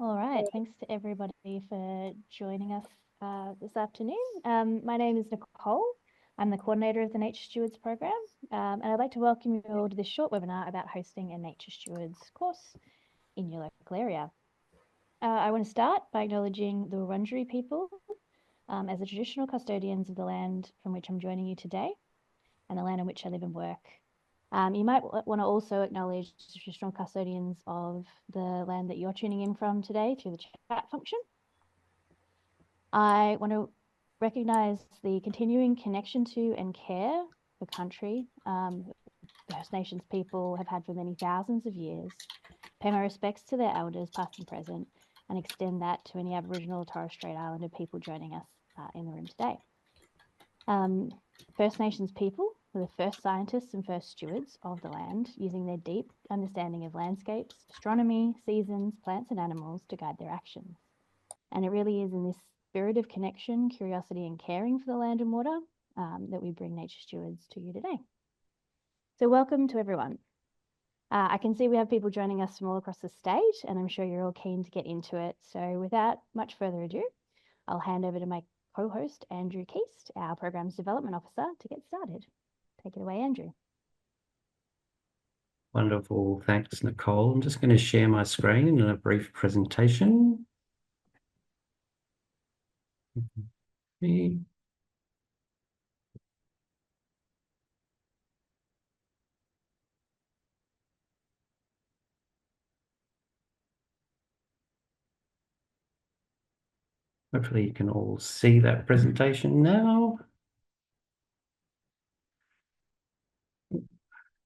All right, thanks to everybody for joining us this afternoon. My name is Nicole. I'm the coordinator of the Nature Stewards program, and I'd like to welcome you all to this short webinar about hosting a Nature Stewards course in your local area. I want to start by acknowledging the Wurundjeri people as the traditional custodians of the land from which I'm joining you today and the land on which I live and work. You might want to also acknowledge the traditional custodians of the land that you're tuning in from today through the chat function. I want to recognise the continuing connection to and care for country the First Nations people have had for many thousands of years. Pay my respects to their elders, past and present, and extend that to any Aboriginal or Torres Strait Islander people joining us in the room today. First Nations people were the first scientists and first stewards of the land, using their deep understanding of landscapes, astronomy, seasons, plants, and animals to guide their actions. And it really is in this spirit of connection, curiosity, and caring for the land and water that we bring Nature Stewards to you today. So welcome to everyone. I can see we have people joining us from all across the state, and I'm sure you're all keen to get into it. So without much further ado, I'll hand over to my co-host, Andrew Keast, our Programs Development Officer, to get started. Take it away, Andrew. Wonderful. Thanks, Nicole. I'm just going to share my screen in a brief presentation. Hopefully you can all see that presentation now.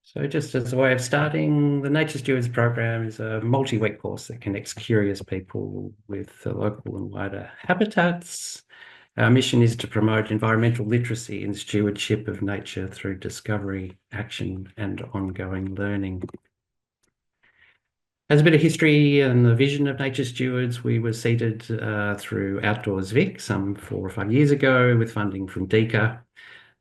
So just as a way of starting, the Nature Stewards program is a multi-week course that connects curious people with the local and wider habitats. Our mission is to promote environmental literacy and stewardship of nature through discovery, action, and ongoing learning. As a bit of history and the vision of Nature Stewards, we were seeded through Outdoors Vic some 4 or 5 years ago with funding from DECA.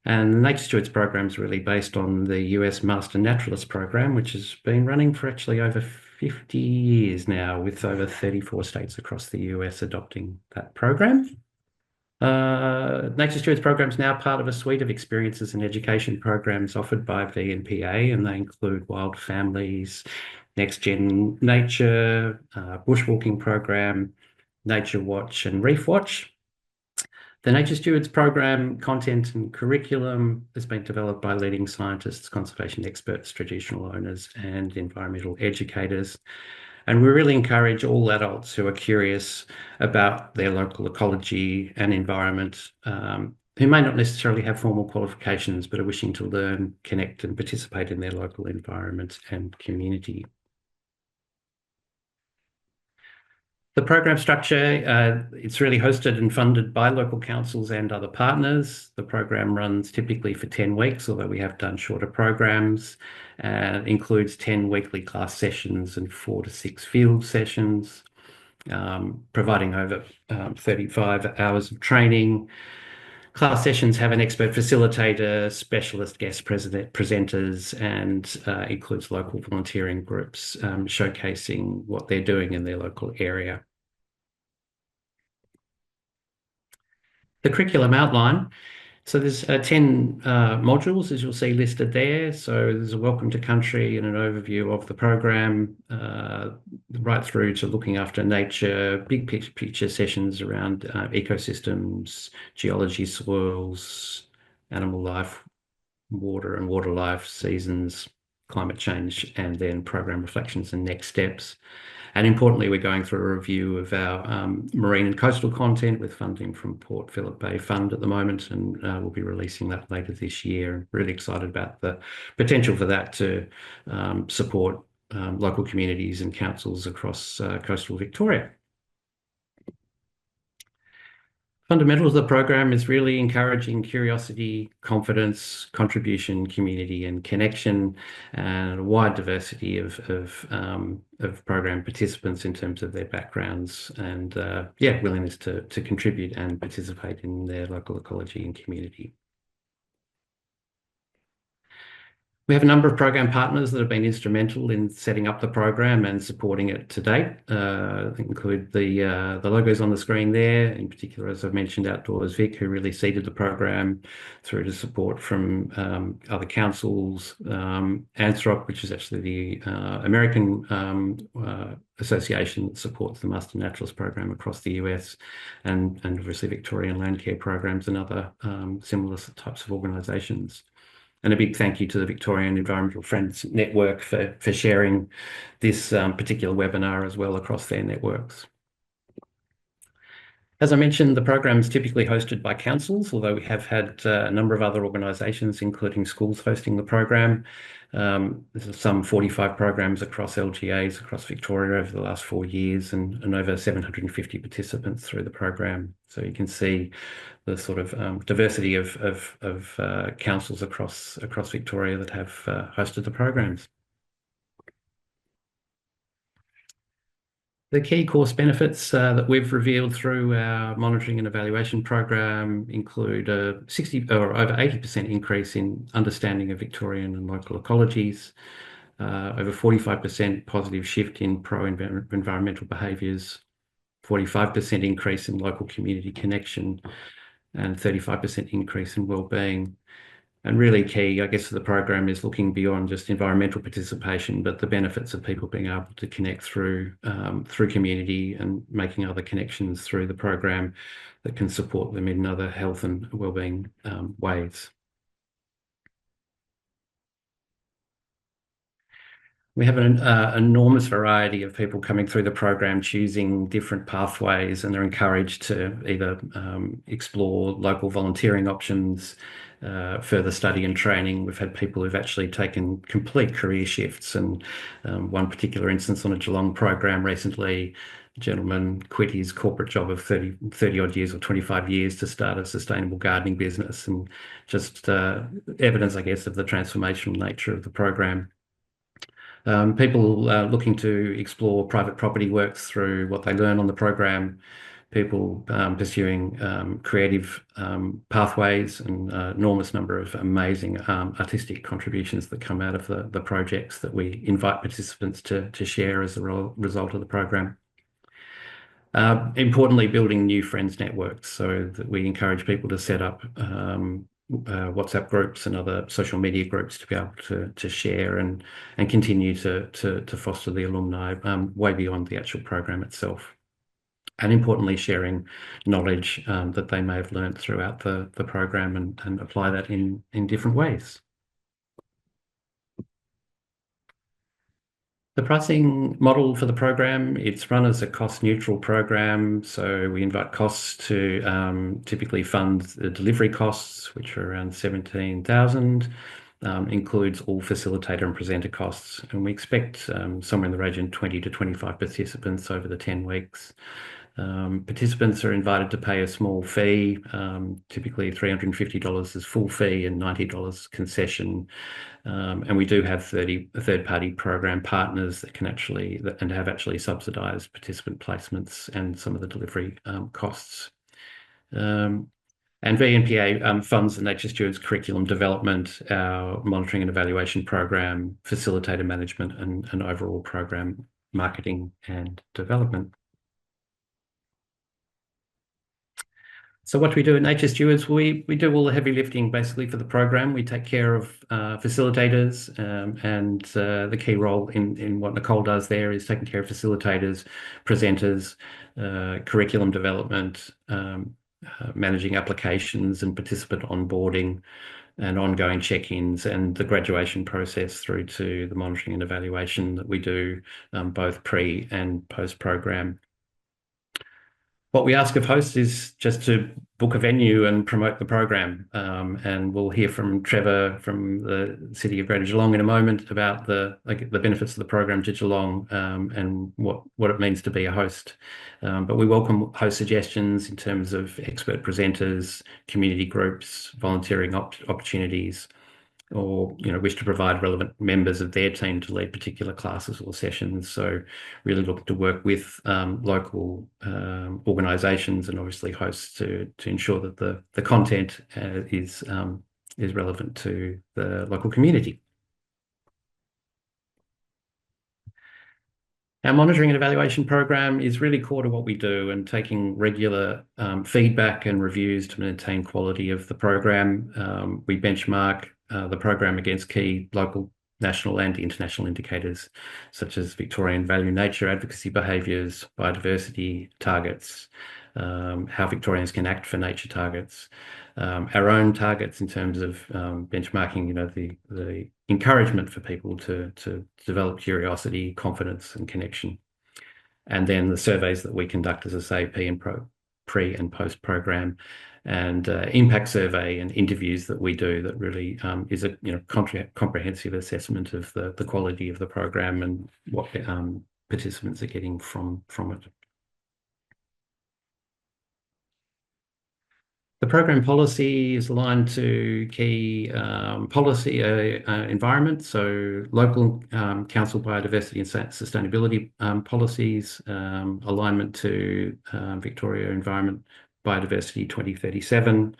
And the Nature Stewards program is really based on the US Master Naturalist program, which has been running for actually over 50 years now, with over 34 states across the US adopting that program. Nature Stewards program is now part of a suite of experiences and education programs offered by VNPA, and they include Wild Families, Next Gen Nature, Bushwalking program, Nature Watch and Reef Watch. The Nature Stewards program content and curriculum has been developed by leading scientists, conservation experts, traditional owners, and environmental educators. And we really encourage all adults who are curious about their local ecology and environment, who may not necessarily have formal qualifications, but are wishing to learn, connect, and participate in their local environment and community. The program structure, it's really hosted and funded by local councils and other partners. The program runs typically for 10 weeks, although we have done shorter programs. It includes 10 weekly class sessions and 4 to 6 field sessions, providing over 35 hours of training. Class sessions have an expert facilitator, specialist guest presenters, and includes local volunteering groups showcasing what they're doing in their local area. The curriculum outline. So there's 10 modules, as you'll see listed there. So there's a welcome to country and an overview of the program, right through to looking after nature, big picture sessions around ecosystems, geology, soils, animal life, water and water life, seasons, climate change, and then program reflections and next steps. And importantly, we're going through a review of our marine and coastal content with funding from Port Phillip Bay Fund at the moment, and we'll be releasing that later this year. Really excited about the potential for that to support local communities and councils across coastal Victoria. Fundamentals of the program is really encouraging curiosity, confidence, contribution, community, and connection, and a wide diversity of program participants in terms of their backgrounds and willingness to contribute and participate in their local ecology and community. We have a number of program partners that have been instrumental in setting up the program and supporting it to date. Include the logos on the screen there, in particular, as I've mentioned, Outdoors Vic, who really seeded the program, through to support from other councils, Anthrop, which is actually the American association that supports the Master Naturalist program across the US, and obviously Victorian Land Care programs and other similar types of organisations. And a big thank you to the Victorian Environmental Friends Network for sharing this particular webinar as well across their networks. As I mentioned, the program is typically hosted by councils, although we have had a number of other organisations, including schools, hosting the program. There's some 45 programs across LGAs across Victoria over the last 4 years, and over 750 participants through the program. So you can see the sort of diversity of councils across Victoria that have hosted the programs. The key course benefits that we've revealed through our monitoring and evaluation program include a 60 or over 80% increase in understanding of Victorian and local ecologies, over 45% positive shift in pro-environmental behaviours, 45% increase in local community connection, and 35% increase in wellbeing. And really key, I guess, for the program is looking beyond just environmental participation, but the benefits of people being able to connect through community and making other connections through the program that can support them in other health and wellbeing ways. We have an enormous variety of people coming through the program, choosing different pathways, and they're encouraged to either explore local volunteering options, further study and training. We've had people who've actually taken complete career shifts, and one particular instance on a Geelong program recently, a gentleman quit his corporate job of 30 odd years or 25 years to start a sustainable gardening business, and just evidence, I guess, of the transformational nature of the program. People looking to explore private property works through what they learn on the program, people pursuing creative pathways, and enormous number of amazing artistic contributions that come out of the projects that we invite participants to share as a result of the program. Importantly, building new friends networks, so that we encourage people to set up WhatsApp groups and other social media groups to be able to share and continue to foster the alumni way beyond the actual program itself. And importantly, sharing knowledge that they may have learned throughout the program and apply that in different ways. The pricing model for the program, it's run as a cost-neutral program, so we invite costs to typically fund the delivery costs, which are around 17,000, includes all facilitator and presenter costs, and we expect somewhere in the region 20 to 25 participants over the 10 weeks. Participants are invited to pay a small fee, typically $350 is full fee and $90 concession. And we do have 30 third-party program partners that can actually and have actually subsidised participant placements and some of the delivery costs. And VNPA funds the Nature Stewards curriculum development, our monitoring and evaluation program, facilitator management, and overall program marketing and development. So what do we do at Nature Stewards? We do all the heavy lifting basically for the program. We take care of facilitators, and the key role in what Nicole does there is taking care of facilitators, presenters, curriculum development, managing applications and participant onboarding, and ongoing check-ins, and the graduation process through to the monitoring and evaluation that we do both pre and post-program. What we ask of hosts is just to book a venue and promote the program. And we'll hear from Trevor from the City of Greater Geelong in a moment about the benefits of the program to Geelong, and what it means to be a host. But we welcome host suggestions in terms of expert presenters, community groups, volunteering opportunities, or wish to provide relevant members of their team to lead particular classes or sessions. So really looking to work with local organisations and obviously hosts to ensure that the content is relevant to the local community. Our monitoring and evaluation program is really core to what we do, and taking regular feedback and reviews to maintain quality of the program. We benchmark the program against key local, national and international indicators such as Victorian value nature advocacy behaviours, biodiversity targets, how Victorians can act for nature targets, our own targets in terms of benchmarking, the encouragement for people to develop curiosity, confidence, and connection. And then the surveys that we conduct, as I say, pre and post program, and impact survey and interviews that we do that really is a comprehensive assessment of the quality of the program and what participants are getting from it. The program policy is aligned to key policy environment, so local council biodiversity and sustainability policies, alignment to Victoria Environment Biodiversity 2037,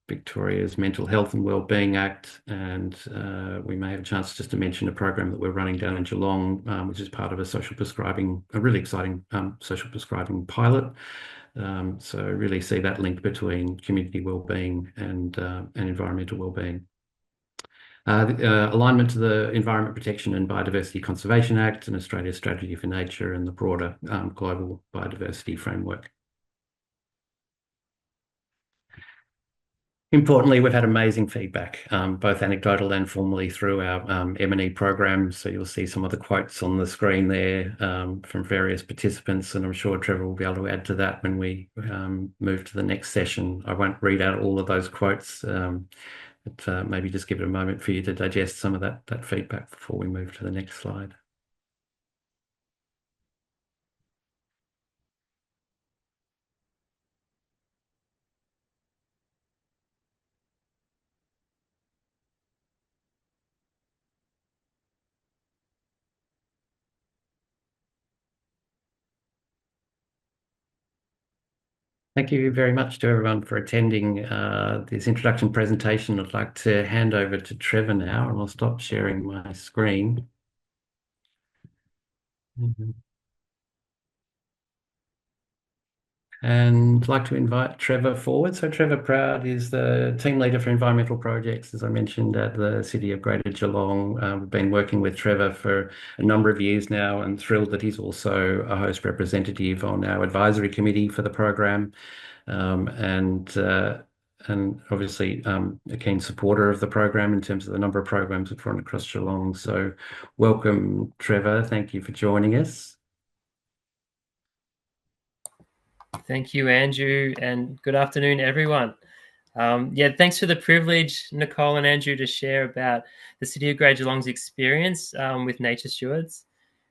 Victoria's Mental Health and Wellbeing Act, and we may have a chance just to mention a program that we're running down in Geelong, which is part of a really exciting social prescribing pilot. So really see that link between community wellbeing and environmental wellbeing. Alignment to the Environment Protection and Biodiversity Conservation Act and Australia's Strategy for Nature and the broader global biodiversity framework. Importantly, we've had amazing feedback, both anecdotal and formally through our M&E program. So you'll see some of the quotes on the screen there from various participants, and I'm sure Trevor will be able to add to that when we move to the next session. I won't read out all of those quotes, but maybe just give it a moment for you to digest some of that feedback before we move to the next slide. Thank you very much to everyone for attending this introduction presentation. I'd like to hand over to Trevor now, and I'll stop sharing my screen. And I'd like to invite Trevor forward. So Trevor Proud is the team leader for environmental projects, as I mentioned, at the City of Greater Geelong. We've been working with Trevor for a number of years now, and thrilled that he's also a host representative on our advisory committee for the program, and obviously a keen supporter of the program in terms of the number of programs we've run across Geelong. So welcome, Trevor. Thank you for joining us. Thank you, Andrew, and good afternoon, everyone. Yeah, thanks for the privilege, Nicole and Andrew, to share about the City of Greater Geelong's experience with Nature Stewards.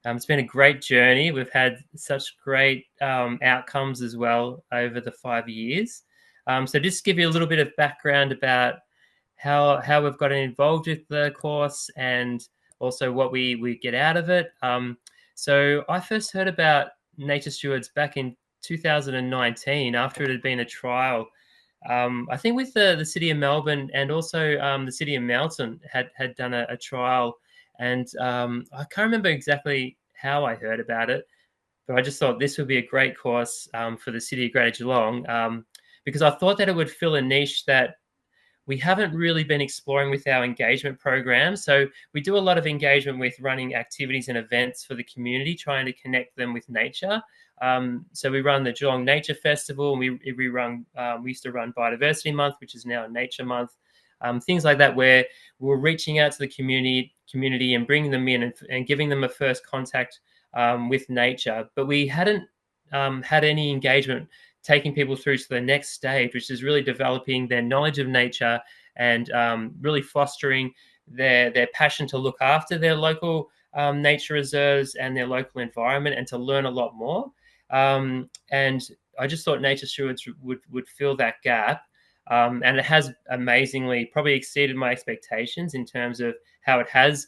It's been a great journey. We've had such great outcomes as well over the 5 years. So just give you a little bit of background about how we've gotten involved with the course and also what we get out of it. So I first heard about Nature Stewards back in 2019 after it had been a trial. I think with the City of Melbourne and also the City of Melton had done a trial, and I can't remember exactly how I heard about it, but I just thought this would be a great course for the City of Greater Geelong, because I thought that it would fill a niche that we haven't really been exploring with our engagement program. So we do a lot of engagement with running activities and events for the community, trying to connect them with nature. So we run the Geelong Nature Festival, and we used to run Biodiversity Month, which is now Nature Month. Things like that, where we're reaching out to the community and bringing them in and giving them a first contact with nature. But we hadn't had any engagement taking people through to the next stage, which is really developing their knowledge of nature and really fostering their passion to look after their local nature reserves and their local environment, and to learn a lot more. And I just thought Nature Stewards would fill that gap. And it has amazingly probably exceeded my expectations in terms of how it has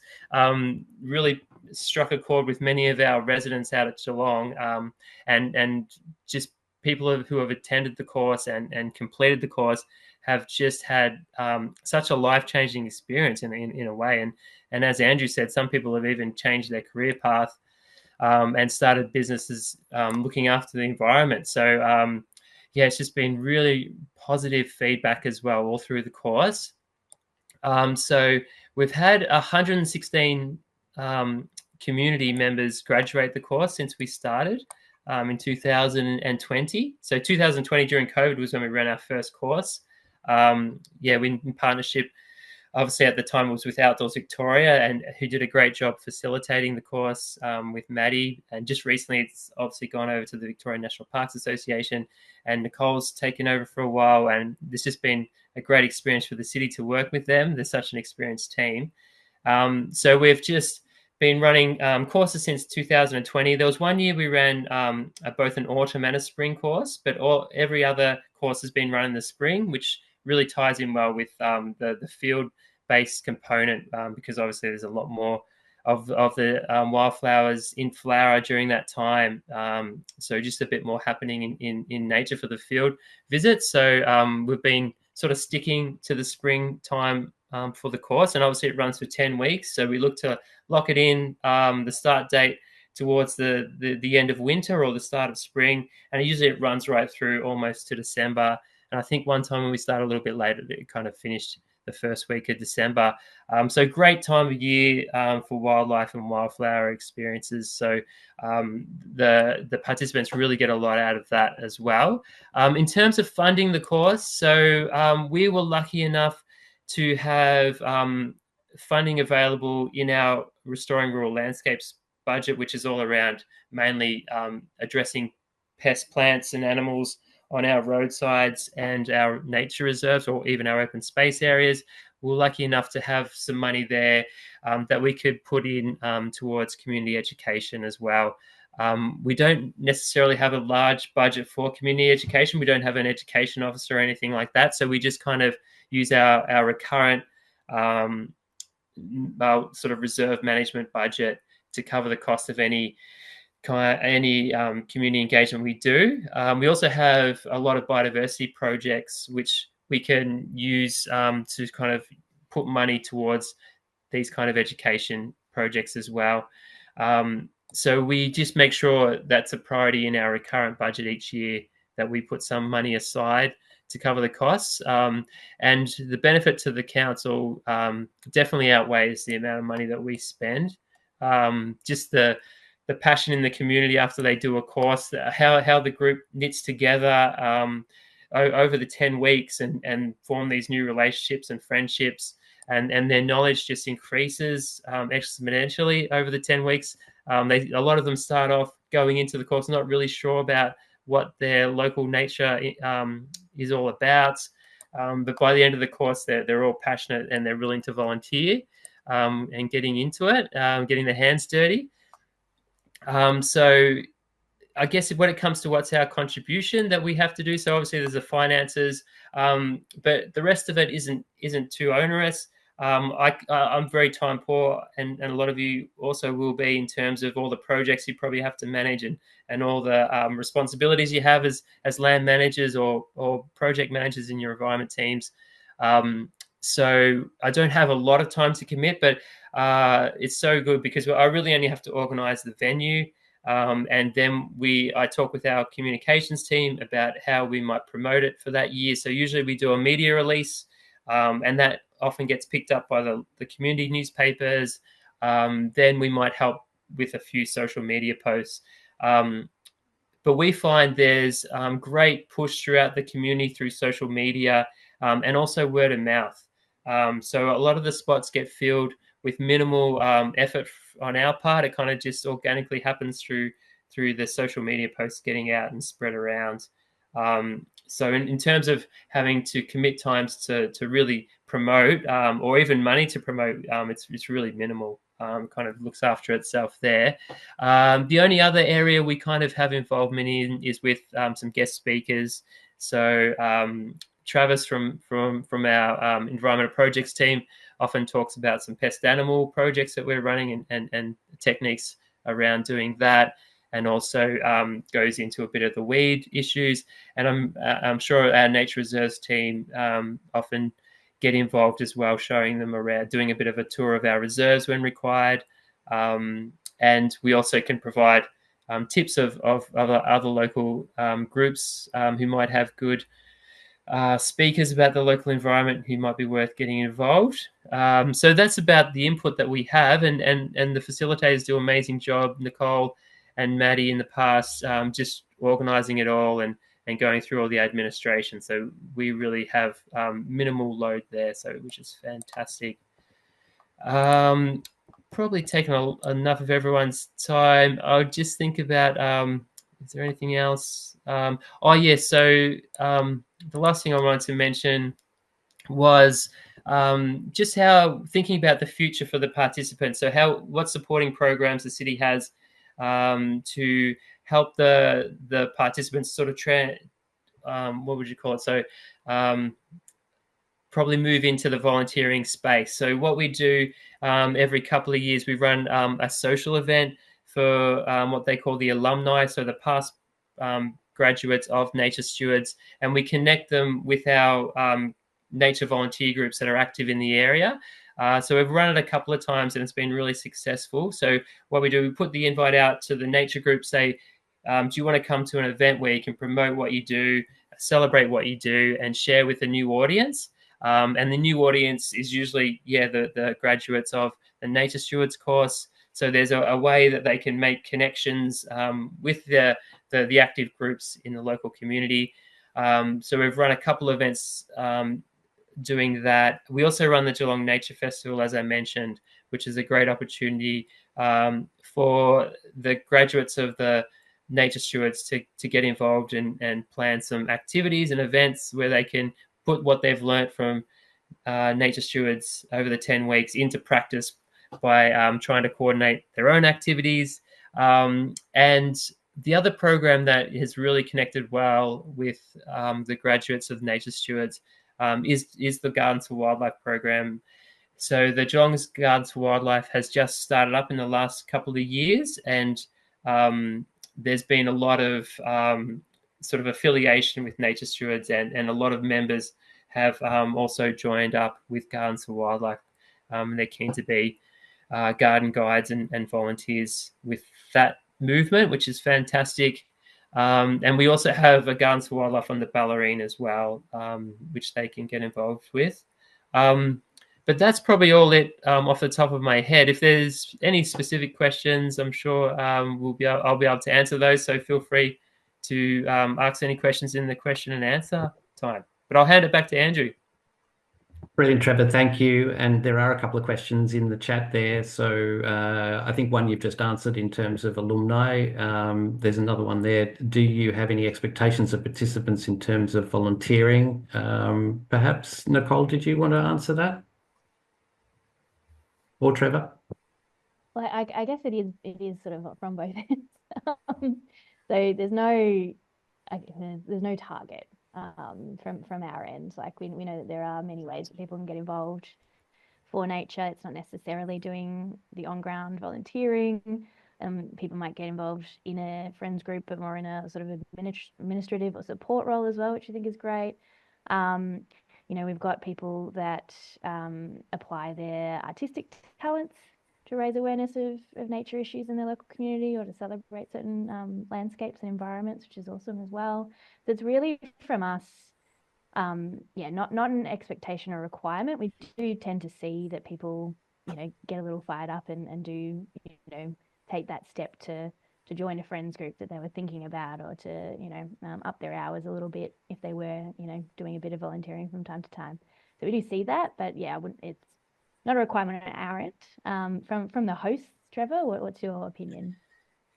really struck a chord with many of our residents out at Geelong, and just people who have attended the course and completed the course have just had such a life-changing experience in a way. And as Andrew said, some people have even changed their career path. and started businesses looking after the environment. So yeah, it's just been really positive feedback as well all through the course. So we've had 116 community members graduate the course since we started in 2020. So 2020 during COVID was when we ran our first course. Yeah, we in partnership, obviously at the time it was with Outdoors Victoria, and who did a great job facilitating the course with Maddie. And just recently it's obviously gone over to the Victorian National Parks Association, and Nicole's taken over for a while, and it's just been a great experience for the city to work with them. They're such an experienced team. So we've just been running courses since 2020. There was one year we ran both an autumn and a spring course, but every other course has been run in the spring, which really ties in well with the field-based component, because obviously there's a lot more of the wildflowers in flower during that time. So just a bit more happening in nature for the field visits. So we've been sort of sticking to the springtime for the course, and obviously it runs for 10 weeks. So we look to lock it in the start date towards the end of winter or the start of spring, and usually it runs right through almost to December. And I think one time when we started a little bit later, it kind of finished the first week of December. So great time of year for wildlife and wildflower experiences. So the participants really get a lot out of that as well. In terms of funding the course, so we were lucky enough to have funding available in our Restoring Rural Landscapes budget, which is all around mainly addressing pest, plants and animals on our roadsides and our nature reserves, or even our open space areas. We're lucky enough to have some money there that we could put in towards community education as well. We don't necessarily have a large budget for community education. We don't have an education officer or anything like that. So we just kind of use our recurrent sort of reserve management budget to cover the cost of any community engagement we do. We also have a lot of biodiversity projects which we can use to kind of put money towards these kind of education projects as well. So we just make sure that's a priority in our recurrent budget each year, that we put some money aside to cover the costs. And the benefit to the council definitely outweighs the amount of money that we spend. Just the passion in the community after they do a course, how the group knits together over the 10 weeks and form these new relationships and friendships, and their knowledge just increases exponentially over the 10 weeks. A lot of them start off going into the course not really sure about what their local nature is all about. But by the end of the course, they're all passionate and they're willing to volunteer and getting into it, getting their hands dirty. So I guess when it comes to what's our contribution that we have to do, so obviously there's the finances, but the rest of it isn't too onerous. I'm very time poor, and a lot of you also will be, in terms of all the projects you probably have to manage and all the responsibilities you have as land managers or project managers in your environment teams. So I don't have a lot of time to commit, but it's so good because I really only have to organize the venue. And then I talk with our communications team about how we might promote it for that year. So usually we do a media release, and that often gets picked up by the community newspapers. Then we might help with a few social media posts. But we find there's great push throughout the community through social media and also word of mouth. So a lot of the spots get filled with minimal effort on our part. It kind of just organically happens through the social media posts getting out and spread around. So in terms of having to commit times to really promote or even money to promote, it's really minimal. Kind of looks after itself there. The only other area we kind of have involvement in is with some guest speakers. So Travis from our environmental projects team often talks about some pest animal projects that we're running and techniques around doing that, and also goes into a bit of the weed issues. And I'm sure our nature reserves team often get involved as well, showing them around, doing a bit of a tour of our reserves when required. And we also can provide tips of other local groups who might have good speakers about the local environment who might be worth getting involved. So that's about the input that we have, and the facilitators do an amazing job, Nicole and Maddie, in the past, just organising it all and going through all the administration. So we really have minimal load there, which is fantastic. Probably taken enough of everyone's time. I'll just think about, is there anything else? Oh, yeah, so the last thing I wanted to mention was just how thinking about the future for the participants. So what supporting programs the city has to help the participants sort of what would you call it? So probably move into the volunteering space. So what we do every couple of years, we run a social event for what they call the alumni, so the past graduates of Nature Stewards, and we connect them with our nature volunteer groups that are active in the area. So we've run it a couple of times and it's been really successful. So what we do, we put the invite out to the nature group, say, do you want to come to an event where you can promote what you do, celebrate what you do, and share with a new audience? And the new audience is usually, the graduates of the Nature Stewards course. So there's a way that they can make connections with the active groups in the local community. So we've run a couple of events doing that. We also run the Geelong Nature Festival, as I mentioned, which is a great opportunity for the graduates of the Nature Stewards to get involved and plan some activities and events where they can put what they've learned from Nature Stewards over the 10 weeks into practice by trying to coordinate their own activities. And the other program that has really connected well with the graduates of Nature Stewards is the Gardens for Wildlife program. So the Geelong's Gardens for Wildlife has just started up in the last couple of years, and there's been a lot of sort of affiliation with Nature Stewards, and a lot of members have also joined up with Gardens for Wildlife. They're keen to be garden guides and volunteers with that movement, which is fantastic. And we also have a Gardens for Wildlife on the Ballerine as well, which they can get involved with. But that's probably all off the top of my head. If there's any specific questions, I'm sure I'll be able to answer those. So feel free to ask any questions in the question and answer time. But I'll hand it back to Andrew. Brilliant, Trevor. Thank you. And there are a couple of questions in the chat there. So I think one you've just answered in terms of alumni. There's another one there. Do you have any expectations of participants in terms of volunteering? Perhaps, Nicole, did you want to answer that? Or Trevor? Well, I guess it is sort of from both ends. So there's no target from our end. Like we know that there are many ways that people can get involved for nature. It's not necessarily doing the on-ground volunteering. People might get involved in a friends group, but more in a sort of administrative or support role as well, which I think is great. We've got people that apply their artistic talents to raise awareness of nature issues in their local community, or to celebrate certain landscapes and environments, which is awesome as well. So it's really from us, not an expectation or requirement. We do tend to see that people, get a little fired up and do, take that step to join a friends group that they were thinking about, or to, up their hours a little bit if they were, doing a bit of volunteering from time to time. So we do see that, but it's not a requirement on our end. From the hosts, Trevor, what's your opinion?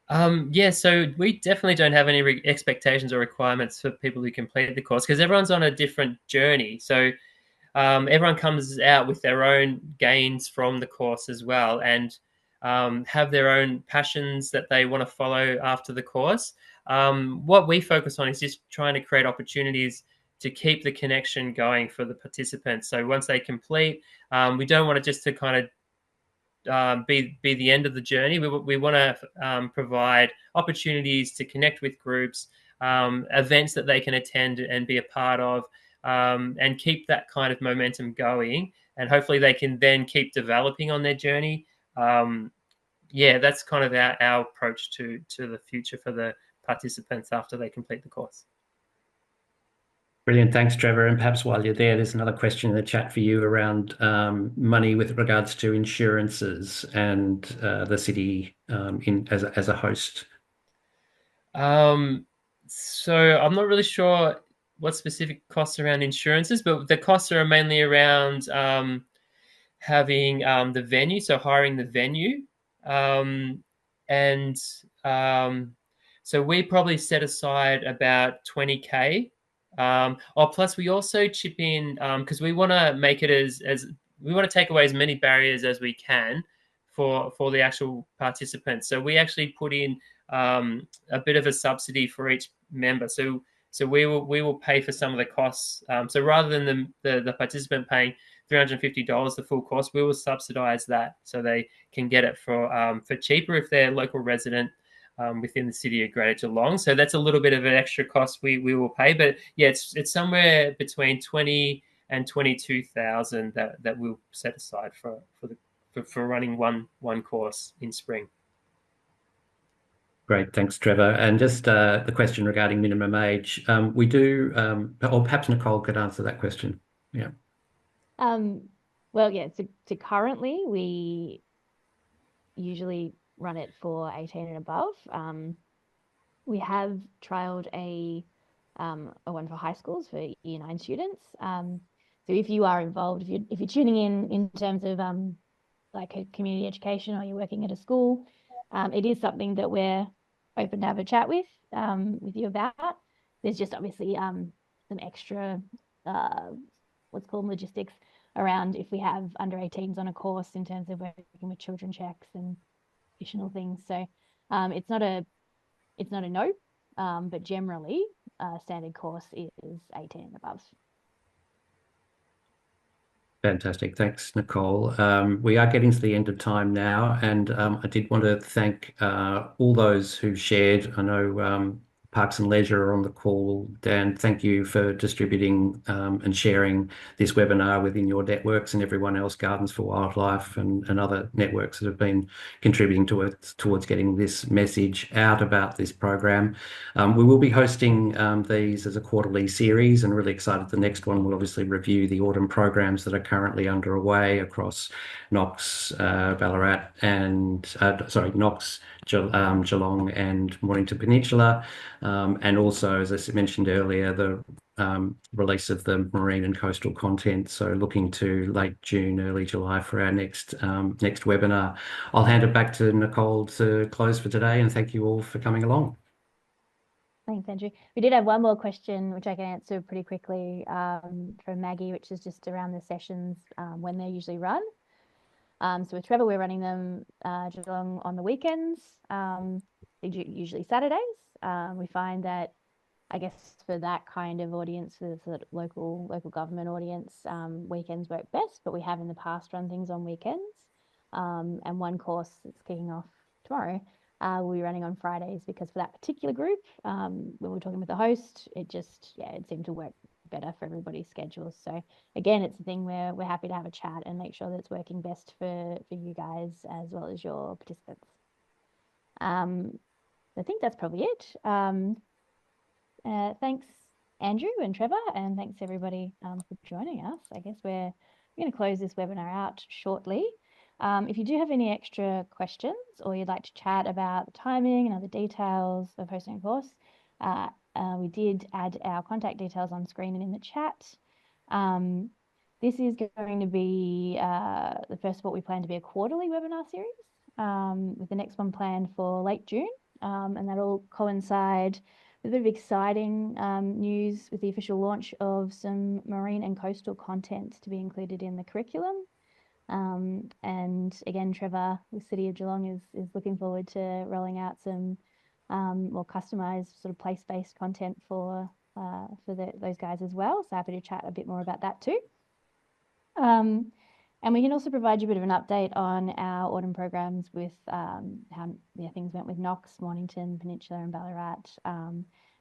So we definitely don't have any expectations or requirements for people who complete the course, because everyone's on a different journey. So everyone comes out with their own gains from the course as well, and have their own passions that they want to follow after the course. What we focus on is just trying to create opportunities to keep the connection going for the participants. So once they complete, we don't want it just to kind of be the end of the journey. We want to provide opportunities to connect with groups, events that they can attend and be a part of, and keep that kind of momentum going. And hopefully they can then keep developing on their journey. yeah, that's kind of our approach to the future for the participants after they complete the course. Brilliant. Thanks, Trevor. And perhaps while you're there, there's another question in the chat for you around money with regards to insurances and the city as a host. So I'm not really sure what specific costs around insurances, but the costs are mainly around having the venue, so hiring the venue. And so we probably set aside about 20K. Plus we also chip in because we want to make it as we want to take away as many barriers as we can for the actual participants. So we actually put in a bit of a subsidy for each member. So we will pay for some of the costs. So rather than the participant paying $350 the full cost, we will subsidize that so they can get it for cheaper if they're local resident within the city of Greater Geelong. So that's a little bit of an extra cost we will pay, but yeah, it's somewhere between 20 and 22,000 that we'll set aside for running one course in spring. Great, thanks, Trevor. And just the question regarding minimum age, we do, or perhaps Nicole could answer that question. Yeah. Well, yeah. So currently we usually run it for 18 and above. We have trialed a one for high schools for year 9 students. So if you are involved, if you're tuning in terms of like a community education or you're working at a school, it is something that we're open to have a chat with you about. There's just obviously some extra what's called logistics around if we have under 18s on a course in terms of working with children checks and additional things. So it's not a no, but generally standard course is 18 and above. Fantastic. Thanks, Nicole. We are getting to the end of time now, and I did want to thank all those who shared. I know Parks and Leisure are on the call. Dan, thank you for distributing and sharing this webinar within your networks, and everyone else, Gardens for Wildlife and other networks that have been contributing towards getting this message out about this program. We will be hosting these as a quarterly series, and really excited. The next one will obviously review the autumn programs that are currently underway across Knox, Ballarat, and Knox, Geelong, and Mornington Peninsula. And also, as I mentioned earlier, the release of the marine and coastal content. So looking to late June, early July for our next webinar. I'll hand it back to Nicole to close for today, and thank you all for coming along. Thanks, Andrew. We did have one more question, which I can answer pretty quickly from Maggie, which is just around the sessions when they're usually run. So with Trevor, we're running them Geelong on the weekends, usually Saturdays. We find that, I guess, for that kind of audience, for the sort of local government audience, weekends work best, but we have in the past run things on weekends. And one course that's kicking off tomorrow we'll be running on Fridays, because for that particular group, when we're talking with the host, it seemed to work better for everybody's schedules. So again, it's a thing where we're happy to have a chat and make sure that it's working best for you guys as well as your participants. I think that's probably it. Thanks, Andrew and Trevor, and thanks everybody for joining us. I guess we're going to close this webinar out shortly. If you do have any extra questions or you'd like to chat about the timing and other details of hosting a course, we did add our contact details on screen and in the chat. This is going to be the first of what we plan to be a quarterly webinar series, with the next one planned for late June, and that'll coincide with a bit of exciting news with the official launch of some marine and coastal content to be included in the curriculum. And again, Trevor, the City of Geelong is looking forward to rolling out some more customized sort of place-based content for those guys as well. So happy to chat a bit more about that too. And we can also provide you a bit of an update on our autumn programs with how things went with Knox, Mornington, Peninsula and Ballarat,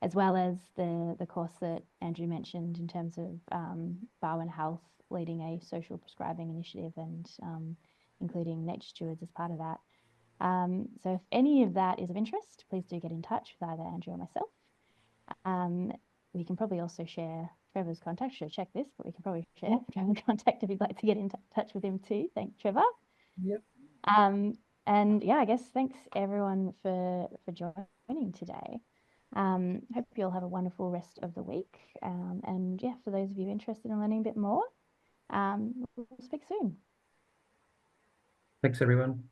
as well as the course that Andrew mentioned in terms of Barwon Health leading a social prescribing initiative and including Nature Stewards as part of that. So if any of that is of interest, please do get in touch with either Andrew or myself. We can probably also share Trevor's contact. Should check this, but we can probably share Trevor's contact if you'd like to get in touch with him too. Thanks, Trevor. Yep. And yeah, I guess thanks everyone for joining today. Hope you all have a wonderful rest of the week. And yeah, for those of you interested in learning a bit more, we'll speak soon. Thanks, everyone.